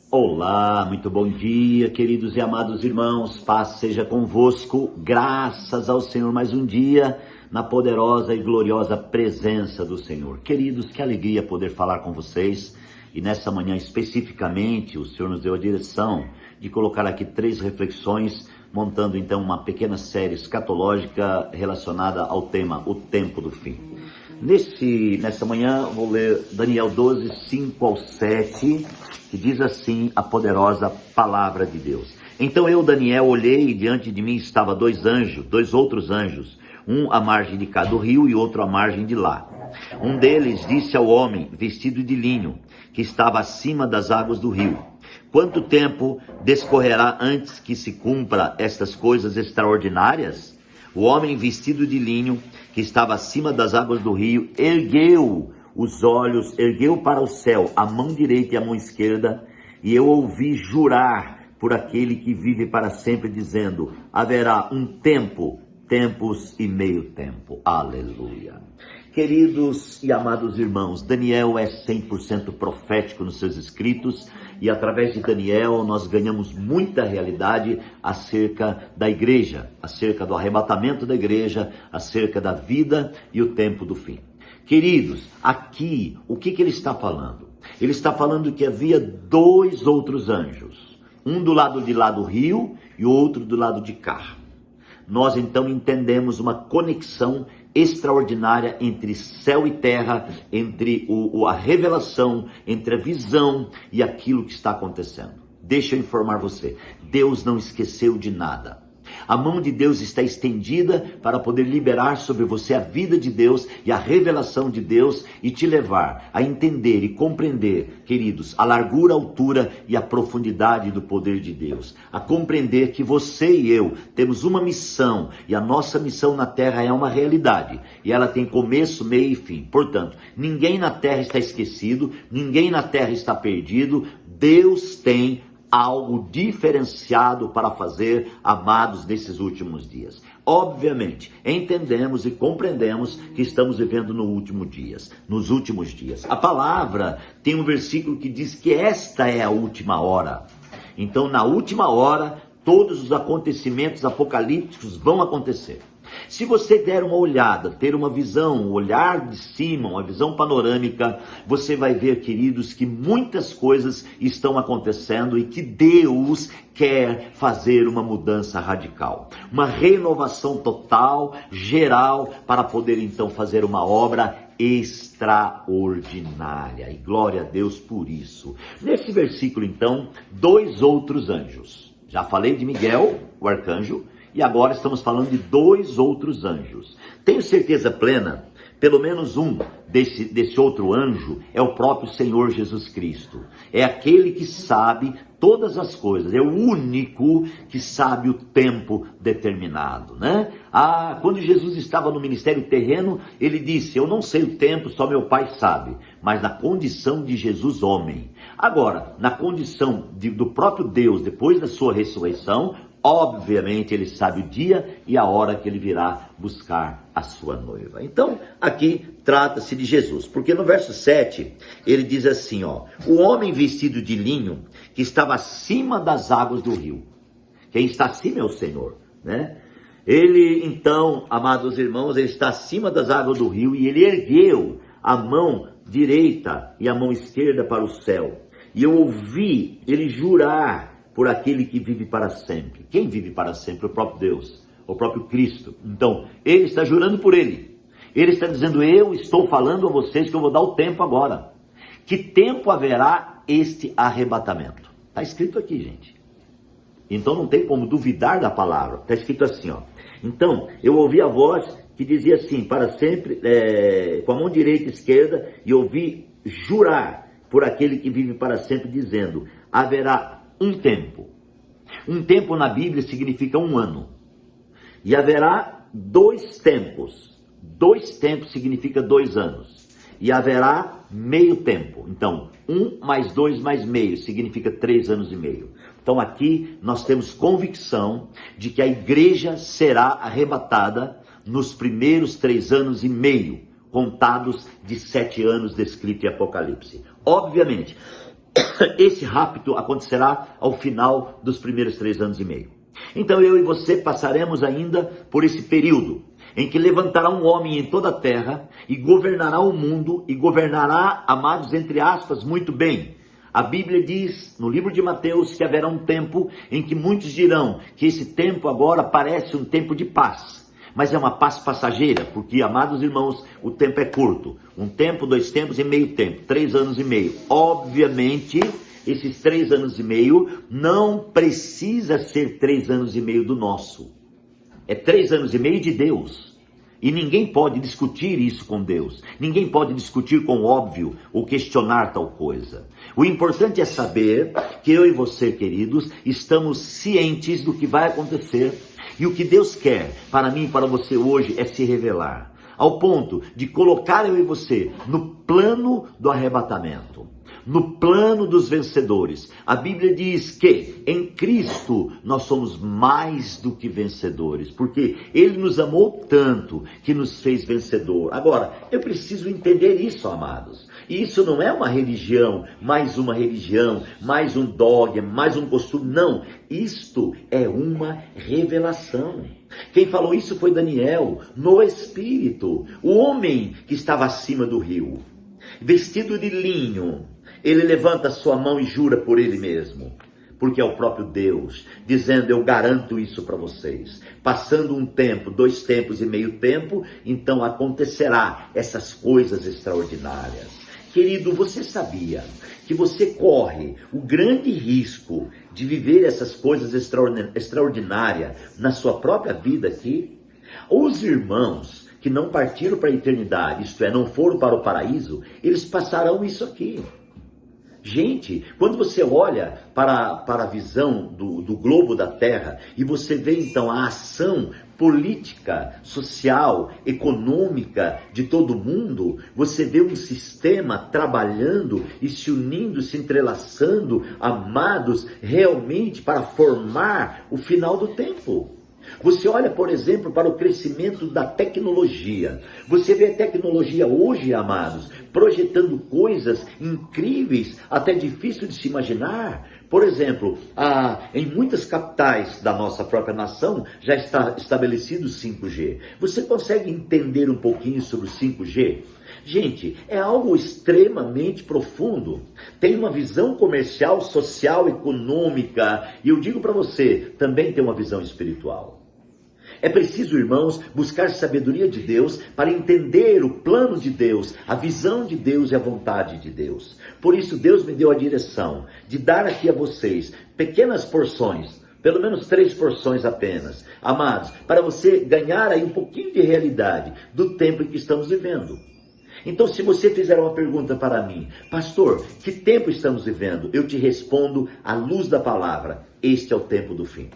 Olá, muito bom dia, queridos e amados irmãos, paz seja convosco, graças ao Senhor mais um dia, na poderosa e gloriosa presença do Senhor. Queridos, que alegria poder falar com vocês, e nessa manhã especificamente, o Senhor nos deu a direção de colocar aqui 3 reflexões, montando então uma pequena série escatológica relacionada ao tema, o tempo do fim. Nessa manhã, vou ler Daniel 12, 5 ao 7, que diz assim a poderosa palavra de Deus. Então eu, Daniel, olhei e diante de mim estava dois outros anjos, um à margem de cá do rio e outro à margem de lá. Um deles disse ao homem vestido de linho, que estava acima das águas do rio: quanto tempo discorrerá antes que se cumpra estas coisas extraordinárias? O homem vestido de linho, que estava acima das águas do rio, ergueu os olhos, ergueu para o céu a mão direita e a mão esquerda, e eu ouvi jurar por aquele que vive para sempre, dizendo: haverá um tempo, tempos e meio tempo. Aleluia. Queridos e amados irmãos, Daniel é 100% profético nos seus escritos, e através de Daniel nós ganhamos muita realidade acerca da igreja, acerca do arrebatamento da igreja, acerca da vida e o tempo do fim. Queridos, aqui, o que ele está falando? Ele está falando que havia 2 outros anjos, um do lado de lá do rio e outro do lado de cá. Nós então entendemos uma conexão extraordinária entre céu e terra, entre a revelação, entre a visão e aquilo que está acontecendo. Deixa eu informar você, Deus não esqueceu de nada. A mão de Deus está estendida para poder liberar sobre você a vida de Deus e a revelação de Deus e te levar a entender e compreender, queridos, a largura, a altura e a profundidade do poder de Deus. A compreender que você e eu temos uma missão, e a nossa missão na terra é uma realidade. E ela tem começo, meio e fim. Portanto, ninguém na terra está esquecido, ninguém na terra está perdido. Deus tem algo diferenciado para fazer, amados, nesses últimos dias. Obviamente, entendemos e compreendemos que estamos vivendo nos últimos dias. A palavra tem um versículo que diz que esta é a última hora. Então, na última hora, todos os acontecimentos apocalípticos vão acontecer. Se você der uma olhada, ter uma visão, um olhar de cima, uma visão panorâmica, você vai ver, queridos, que muitas coisas estão acontecendo e que Deus quer fazer uma mudança radical, uma renovação total, geral, para poder então fazer uma obra extraordinária. E glória a Deus por isso. Nesse versículo então, 2 outros anjos. Já falei de Miguel, o arcanjo, e agora estamos falando de 2 outros anjos. Tenho certeza plena, pelo menos um desse outro anjo é o próprio Senhor Jesus Cristo. É aquele que sabe todas as coisas, é o único que sabe o tempo determinado, né? Quando Jesus estava no ministério terreno, ele disse: eu não sei o tempo, só meu Pai sabe. Mas na condição de Jesus homem. Agora, na condição do próprio Deus, depois da sua ressurreição, obviamente ele sabe o dia e a hora que ele virá buscar a sua noiva. Então, aqui trata-se de Jesus, porque no verso 7, ele diz assim, o homem vestido de linho que estava acima das águas do rio. Quem está acima é o Senhor, né? Ele, então, amados irmãos, ele está acima das águas do rio e ele ergueu a mão direita e a mão esquerda para o céu. E eu ouvi ele jurar por aquele que vive para sempre. Quem vive para sempre? O próprio Deus, o próprio Cristo. Então, ele está jurando por ele. Ele está dizendo: eu estou falando a vocês que eu vou dar o tempo agora. Que tempo haverá este arrebatamento? Está escrito aqui, gente. Então não tem como duvidar da palavra. Está escrito assim, Então, eu ouvi a voz que dizia assim, para sempre, com a mão direita e esquerda, e ouvi jurar por aquele que vive para sempre, dizendo: haverá um tempo. Um tempo na Bíblia significa 1 ano. E haverá 2 tempos. 2 tempos significa 2 anos. E haverá meio tempo. Então, 1 mais 2 mais meio significa 3 anos e meio. Então aqui nós temos convicção de que a igreja será arrebatada nos primeiros 3 anos e meio, contados de 7 anos descrito em Apocalipse. Obviamente, Esse rapto acontecerá ao final dos primeiros 3 anos e meio. Então eu e você passaremos ainda por esse período em que levantará um homem em toda a terra e governará o mundo e governará, amados, entre aspas, muito bem. A Bíblia diz no livro de Mateus que haverá um tempo em que muitos dirão que esse tempo agora parece um tempo de paz. Mas é uma paz passageira, porque, amados irmãos, o tempo é curto. 1 tempo, 2 tempos e meio tempo, 3 anos e meio. Obviamente, esses 3 anos e meio não precisa ser 3 anos e meio do nosso. É 3 anos e meio de Deus. E ninguém pode discutir isso com Deus. Ninguém pode discutir com o óbvio ou questionar tal coisa. O importante é saber que eu e você, queridos, estamos cientes do que vai acontecer. E o que Deus quer para mim e para você hoje é se revelar. Ao ponto de colocar eu e você no plano do arrebatamento. No plano dos vencedores. A Bíblia diz que em Cristo nós somos mais do que vencedores, porque Ele nos amou tanto que nos fez vencedor. Agora, eu preciso entender isso, amados. E isso não é uma religião, mais um dogma, mais um costume. Não, isto é uma revelação. Quem falou isso foi Daniel, no Espírito, o homem que estava acima do rio, vestido de linho. Ele levanta sua mão e jura por ele mesmo, porque é o próprio Deus, dizendo: eu garanto isso para vocês. Passando 1 tempo, 2 tempos e meio tempo, então acontecerá essas coisas extraordinárias. Querido, você sabia que você corre o grande risco de viver essas coisas extraordinárias na sua própria vida aqui? Os irmãos que não partiram para a eternidade, isto é, não foram para o paraíso, eles passarão isso aqui. Gente, quando você olha para a visão do globo da Terra e você vê então a ação política, social, econômica de todo mundo, você vê um sistema trabalhando e se unindo, se entrelaçando, amados, realmente para formar o final do tempo. Você olha, por exemplo, para o crescimento da tecnologia. Você vê a tecnologia hoje, amados, projetando coisas incríveis, até difícil de se imaginar. Por exemplo, em muitas capitais da nossa própria nação já está estabelecido o 5G. Você consegue entender um pouquinho sobre o 5G? Gente, é algo extremamente profundo. Tem uma visão comercial, social, econômica, e eu digo para você, também tem uma visão espiritual. É preciso, irmãos, buscar sabedoria de Deus para entender o plano de Deus, a visão de Deus e a vontade de Deus. Por isso, Deus me deu a direção de dar aqui a vocês pequenas porções, pelo menos 3 porções apenas, amados, para você ganhar aí um pouquinho de realidade do tempo em que estamos vivendo. Então, se você fizer uma pergunta para mim: pastor, que tempo estamos vivendo? Eu te respondo à luz da palavra: este é o tempo do fim.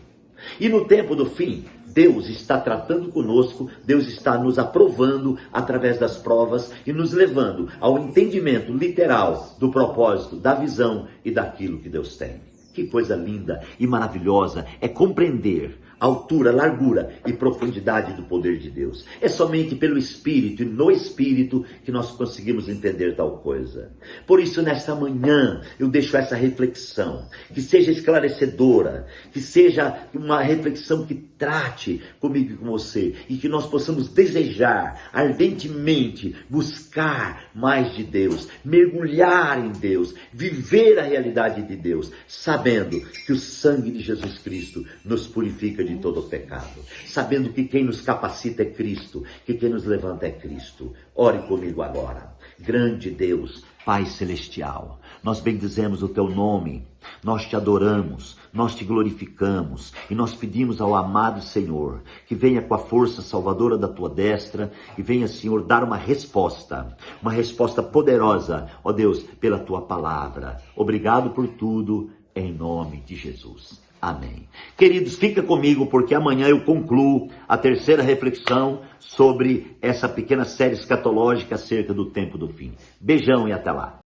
E no tempo do fim, Deus está tratando conosco, Deus está nos aprovando através das provas e nos levando ao entendimento literal do propósito, da visão e daquilo que Deus tem. Que coisa linda e maravilhosa é compreender a altura, largura e profundidade do poder de Deus. É somente pelo Espírito e no Espírito que nós conseguimos entender tal coisa. Por isso, nesta manhã, eu deixo essa reflexão, que seja esclarecedora, que seja uma reflexão que trate comigo e com você, e que nós possamos desejar ardentemente buscar mais de Deus, mergulhar em Deus, viver a realidade de Deus, sabendo que o sangue de Jesus Cristo nos purifica de todo o pecado, sabendo que quem nos capacita é Cristo, que quem nos levanta é Cristo. Ore comigo agora. Grande Deus, Pai Celestial, nós bendizemos o Teu nome, nós Te adoramos, nós Te glorificamos e nós pedimos ao amado Senhor que venha com a força salvadora da Tua destra e venha, Senhor, dar uma resposta poderosa, ó Deus, pela Tua palavra. Obrigado por tudo, em nome de Jesus. Amém. Queridos, fica comigo porque amanhã eu concluo a 3ª reflexão sobre essa pequena série escatológica acerca do tempo do fim. Beijão e até lá.